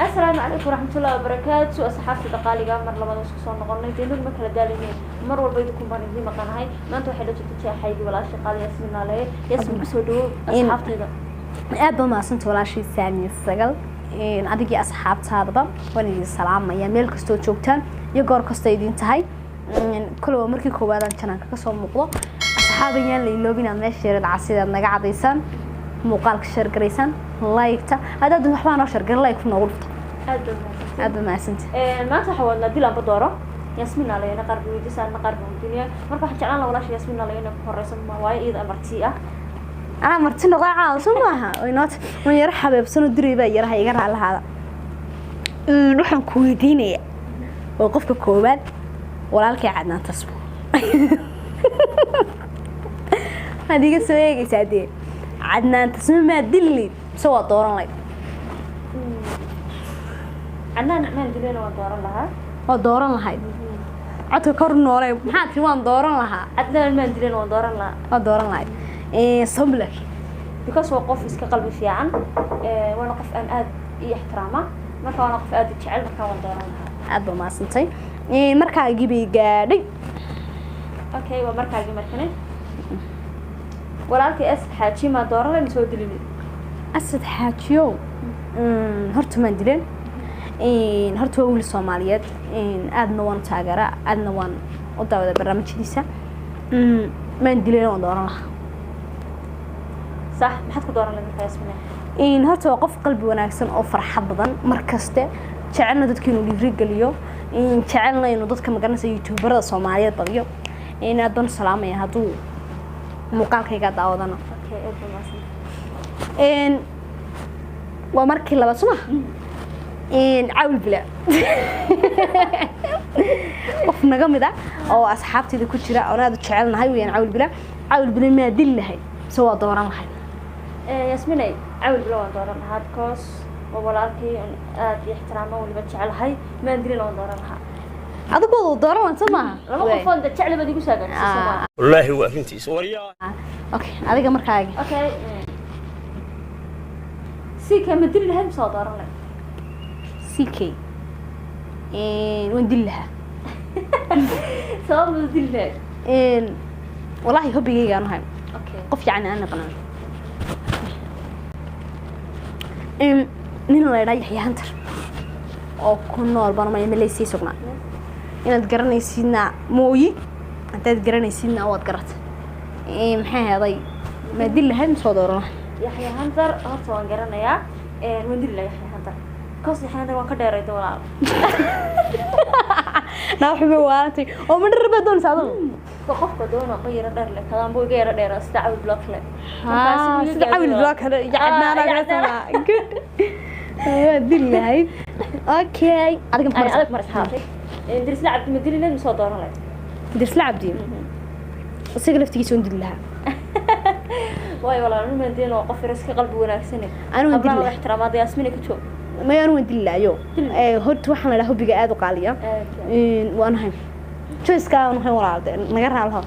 السلام عليكم ورحمة الله وبركاته. أصحابي دقالي مر لما نسكسون نقولنا تينو ما كلا دالين مر والبيتكم بني ما كان هاي ما أنتوا حدا تتشاء حيدي ولا شقال ياسمين عليه ياسمين بسودو أصحابي ذا أبا ما سنت ولا شيء ثاني السجل إن أديكي أصحاب هذا وني السلام يا ملك استو شوكتان يجار كستيدين تهاي كل مركي كوبادا كنا كسر مقلق أصحابي اللي لوبينا ماشي العصير نقعد يسان مقالك شر قريسان لايكتا هذا دون حوان شر قر لايك في نغرفته هذا ما سنت ما تحاولنا دي لامب دورة ياسمين علينا قرب ويدسان قرب الدنيا مرة حكي عنا ولا شيء ياسمين علينا كهرسان ما واي إذا مرتيئة أنا مرتين رائعة وسمعها وينات من يرحب بسنو دريبة يرها يقرأ على هذا نروح نكويديني وقفك كوباد ولا لك عدنا تصبو هذيك السوية سعدين عدنا تصمي ما دلي سوى دوران لي عدنا نعمل دلينا ودوران لها ودوران لها عدك كورن وراي محاتي وان دوران لها عدنا نعمل دلينا ودوران لها ودوران لها إيه صبلك because وقف إسك قلبي في عن وأنا قف أن آد احترامه ما كان قف آد تشعل ما كان دوران لها أبو ما سنتي إيه مركا جيبي قادي أوكي ومركا جيبي مركني ولكن أسد حاجي ما دوران لين سود دليل أسد حاجيو هرت ما دلين إن هرت أول الصوماليات إن أدنى وان تاجرة أدنى وان وده برنامج ديسا ما دلين ودوران لها صح ما حد كدوران لين ياسمين إن هرت وقف قلبي وناكسن أو فرحة بدن مركزته جعلنا دتكينو ليفريق اليوم إن جعلنا إنه دتك مقارنة يوتيوبر الصوماليات بديو إن أدون سلام يا هادو مقال كي قاعد أودنا أوكي أبو ماسن إن ومركي لا بسمع إن عول بلا قف نجمي ده أو أصحابتي اللي كنت شراء أنا جعلنا هاي وين عول بلا ما دل هاي سوى دوران هاي ياسمين عول بلا دوران هاد كوس وولالكي آد يحترامه واللي بتشعل هاي ما ندري لون دورانها هذا بوضو دوران سمعها لما قفون ده تشعل بدي بساقن والله هو فهمتي سوريا أوكي هذا مركا أوكي سيكا ما ندري لها مسا دوران لك سيكي وين دلها سواء ما ندري لها والله هبي جيجان هاي أوكي قف يعني أنا قناة nin la yiraahdo Yaxya Hunter oo ku nool barnaamij Malaysia sugnaa inaad garanaysiina mooyi intaad garanaysiina waad garatay maxay haday ma dil lahayn soo doorana Yaxya Hunter horta waan garanayaa waan dil lahayn Yaxya Hunter kaas Yaxya Hunter waan ka dheeray walaal naaxbi waantay oo ma dharba doon saado qofka doona qayra dheer leh kadaan buu geera dheer istaaw block leh istaaw block hada yacna ana good دل هاي أوكي أنا مرة حاطي درس لعب مدري لين صدر لي درس لعب دي وسجل في تيجي دلها واي والله أنا مدري لو قف راسك قلبي وناكسني أنا مدري الله احترام هذا ياسمين كتشوف ما أنا مدري لا يو هرت وحنا له بقى أدو قالية وأنا هاي شو إسكان هاي ورا نجرها لها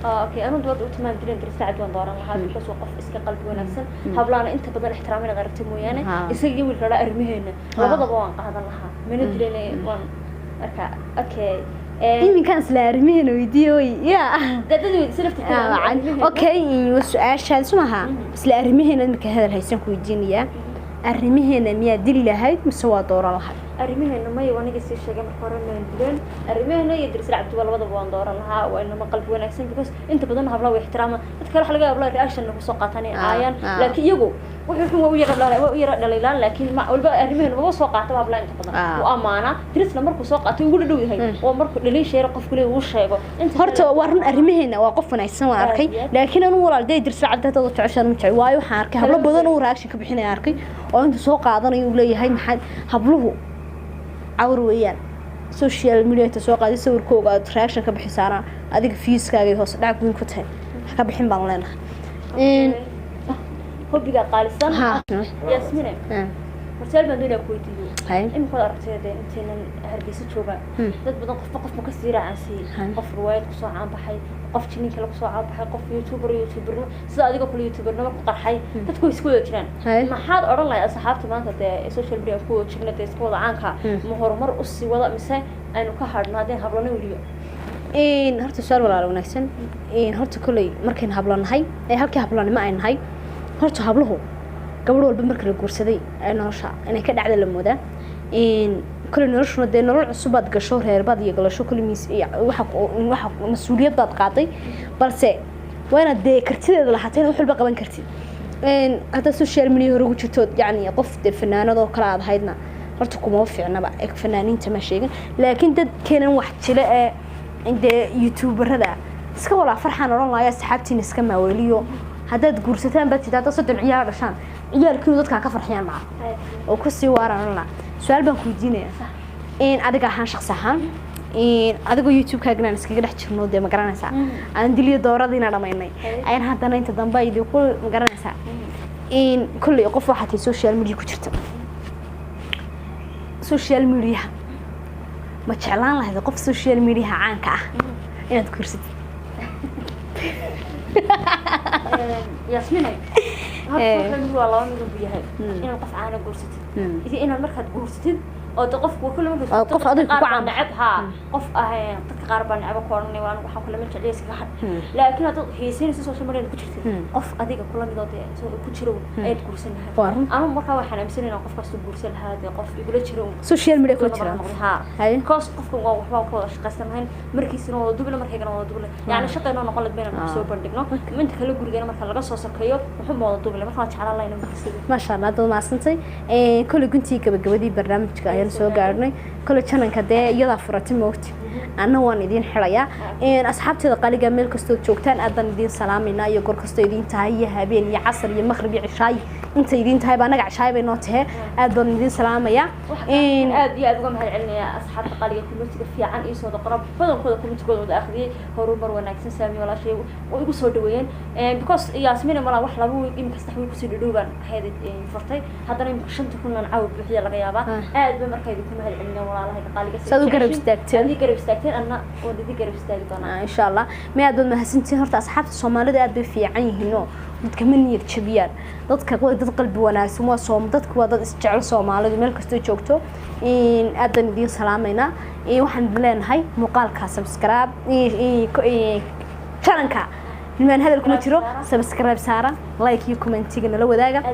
اوكي انا دور وتمان درين درس عاد وان دوران هذا بس وقف اسك قلبي وناكسن هبلانا انت بدل احترامنا غيرت مويانه اسغي ويل كلا ارميهنا labadaba waan qaadan lahaa min dileen waan arka okay إيمن كان سلارمين ويديوي يا dadadu silafta okay وسؤال سمعها سلارمين إنك هذا الهيسن كويدينيا أرميهنا ميا دل هاي مسوا دوران لها أرميهنا ما يواني قصير شيء من قرن من دلين أرميهنا يدرس لعب تبغى الوضع وان دوران لها وإنما قلب وناكسن بس أنت بدنا هبلا واحترامه تذكر حلقة قبل رياكشن إنه سقطني عيان لكن يجو وحكم ويرى لا ويرى دليلان لكن ما والبقى أرميهنا ما سقط ما بلا أنت بدنا وأمانة درس لمركو سقط يقول له هاي ومركو دليل شيء رقف كله وش هيبه هرت ورن أرميهنا وقفنا يسمع أركي لكن أنا ورا الدي درس لعب تضغط عشان متعي وايو حارك هبلا بدنا ورياكشن كبحنا أركي وأنت سوق عضنا يقول لي هاي محل هبلوه عورويان سوشيال ميديا تسوق هذه صور كوغا تراكشن كبحسانا هذيك فيس كاغي هوس دعك وين كنتين كبحين بان لنا هو بيقى قالسان ياسمين marsaal baan doonaya ku weydiiyo Hay. imika wada aragtay intaynan hargeysa jooga dad badan qof ma ka sii raacansiyey qof riwaayad ku soo caan baxay qof jininka lagu soo caan baxay qof youtuber sida adiga kule youtubernimo ku qarxay dadku way isku wada jiraan maxaad odhan lahayd asxaabta maanta dee social media ku wada jirna dee isku wada caanka ma horumar u sii wada mise aynu ka hadhno haddeen hablana weliba horta su'aal walaal wanaagsan horta kulay markaan hablanahay halkii hablanimo ay nahay horta habluhu gabadh walba markii la guursaday ay nolosha inay ka dhacda la moodaa kulay noloshuna dee nolol cusub aad gasho reerbaad iyo galasho kulay waxa mas'uuliyad baad qaaday balse waa inaad dee kartideeda lahaatay wax walba qaban kartid hadda social media hore ugu jirto yacni qof dee fanaanadoo kale aad ahaydna horta kuma fiicnaba fanaaniinta ma sheegin laakiin dad keenan wax jile dee youtuberada iska walaa farxaan odhan laaya asxaabtiina iska maaweeliyo haddaad guursataan baad tidhaa dad 3 ciyaar dhashaan ciyaalkiinu dadkaa ka farxiyaan maca oo kusii waaraan odhan laha su-aal baan ku weydiinayaa adiga ahaan shaqsi ahaan adigoo youtube-kaaga inaan iskaga dhex jirno dee ma garanaysaa aan diliyo dooradiina dhamaynay ayaan haddana inta dambe idii ku ma garanaysaa kolley qof waxaa tahay social media ku jirta social media ma jeclaan lahayd qof social media caanka ah inaad guursatid yasmine hadda waa laba mid u yahay inaad qof caana guursatid iyo inaad markaad guursatid oo qofku kullu markuu qof adiga ku caan nacab ha qof dadka qaar baan nacab ku oranay waan waxa kula mid jeclaysi ka had laakiin aad xiisaynayso social media ku jirtid qof adiga kula mid oo ku jiro ay guursan lahayd ama marka waxaan aaminsanayna qof kasto guursan lahayd qof igula jiro social media ku jira hay koos qofku waa waxba ku wada shaqaysanayn markiisina wada dubla markayna wada dubla yaani shaqayno noqon lad bayna soo bandhigno inta kala gurigeena marka laga soo sakeeyo wuxuu wada dubla marka jeclaan lahayn markiisina ma sha Allah dad maasantay kulli guntii gabagabadii barnaamijka ayaan soo gaarnay kulli channelka dee iyada furatay moogti anna waan idin xirayaa asxaabteeda qaliga meel kastoo joogtaan aadan idin salaamayna iyo goor kastoo idin tahay iyo habeen iyo casar iyo maghrib iyo cishaay inta idin tahay baa naga cishaay bay noo tahay aad baan idin salaamaya aad iyo aad uga mahad celinaya asxaabta qaliga kumitiga fiican iyo soo qrab badankooda kumitigooda wada akhriyay horumar wanaagsan saami walaashay oo igu soo dhaweeyeen because Yasmina mala wax laba week imka sax week ku soo dhawaan hay'ad furtay haddana imka 5 kun aan caawid bixiya laga yaabaa aad ba markay idin mahad celinaya walaalahay qaliga soo garab istaagteen أنا ودي قرب استاجدنا إن شاء الله ما أدون ما هسنتين هرت أصحاب الصومالي ده أدب في عينه ضد كمان يرتشبيان ضد كقول ضد قلب وناس وما صوم ضد كوا ضد استعار صومالي ملك استوجوكتو إن أدون دي سلامنا وحن بلين هاي مقال كسبسكرايب شارنكا من هذا الكومنتيرو سبسكرايب سارة لايك يكومنت تيجنا لو ذاك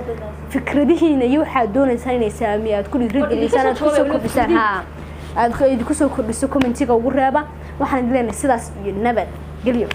فكرته إنه يوحد دون إنسان يساميات كل يريد الإنسان تكسر بسها أدخل كسر كل بس كومنتيجا وقرابة وحنا لنا سلاس ينبت قليل